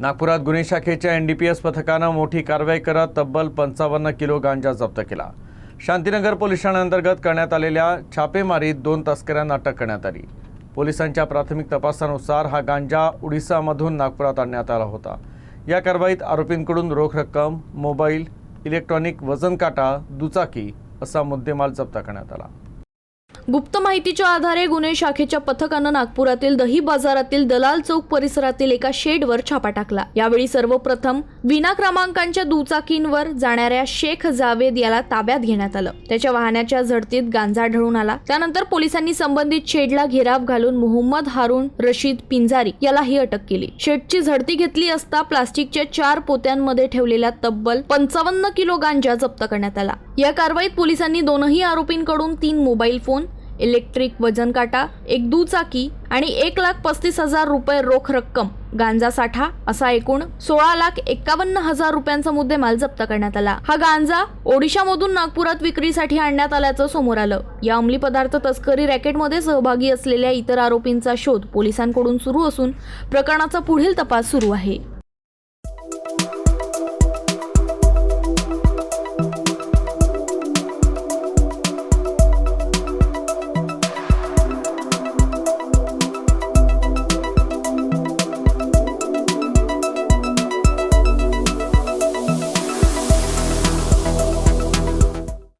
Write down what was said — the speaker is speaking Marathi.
नागपुरात गुन्हे शाखेच्या एनडीपीएस पथकानं मोठी कारवाई करत तब्बल 55 किलो गांजा जप्त केला। शांतीनगर पोलीस ठाण्याअंतर्गत करण्यात आलेल्या छापेमारीत 2 तस्करांना अटक करण्यात आली। पोलिसांच्या प्राथमिक तपासानुसार हा गांजा ओडिसामधून नागपुरात आणण्यात आला होता। या कारवाईत आरोपींकडून रोख रक्कम, मोबाईल, इलेक्ट्रॉनिक वजन काटा, दुचाकी असा मुद्देमाल जप्त करण्यात आला। गुप्त माहितीच्या आधारे गुन्हे शाखेच्या पथकानं नागपुरातील दही बाजारातील दलाल चौक परिसरातील एका शेडवर छापा टाकला। यावेळी सर्वप्रथम विना क्रमांकांच्या दुचाकींवर जाणाऱ्या शेख जावेद याला ताब्यात घेण्यात आलं। त्याच्या वाहनाच्या झडतीत गांजा आढळून आला। त्यानंतर पोलिसांनी संबंधित शेडला घेराव घालून मोहम्मद हारून रशीद पिंजारी यालाही अटक केली। शेडची झडती घेतली असता प्लास्टिकच्या 4 पोत्यांमध्ये ठेवलेला तब्बल 55 किलो गांजा जप्त करण्यात आला। या कारवाईत पोलिसांनी दोनही आरोपींकडून 3 मोबाईल फोन, इलेक्ट्रिक वजन काटा, एक दुचाकी आणि 1,35,000 रुपये रोख रक्कम, गांजा साठा असा एकूण 16,51,000 रुपयांचा मुद्देमाल जप्त करण्यात आला। हा गांजा ओडिशामधून नागपुरात विक्रीसाठी आणण्यात आल्याचं समोर आलं। या अंमली पदार्थ तस्करी रॅकेटमध्ये सहभागी असलेल्या इतर आरोपींचा शोध पोलिसांकडून सुरू असून प्रकरणाचा पुढील तपास सुरू आहे।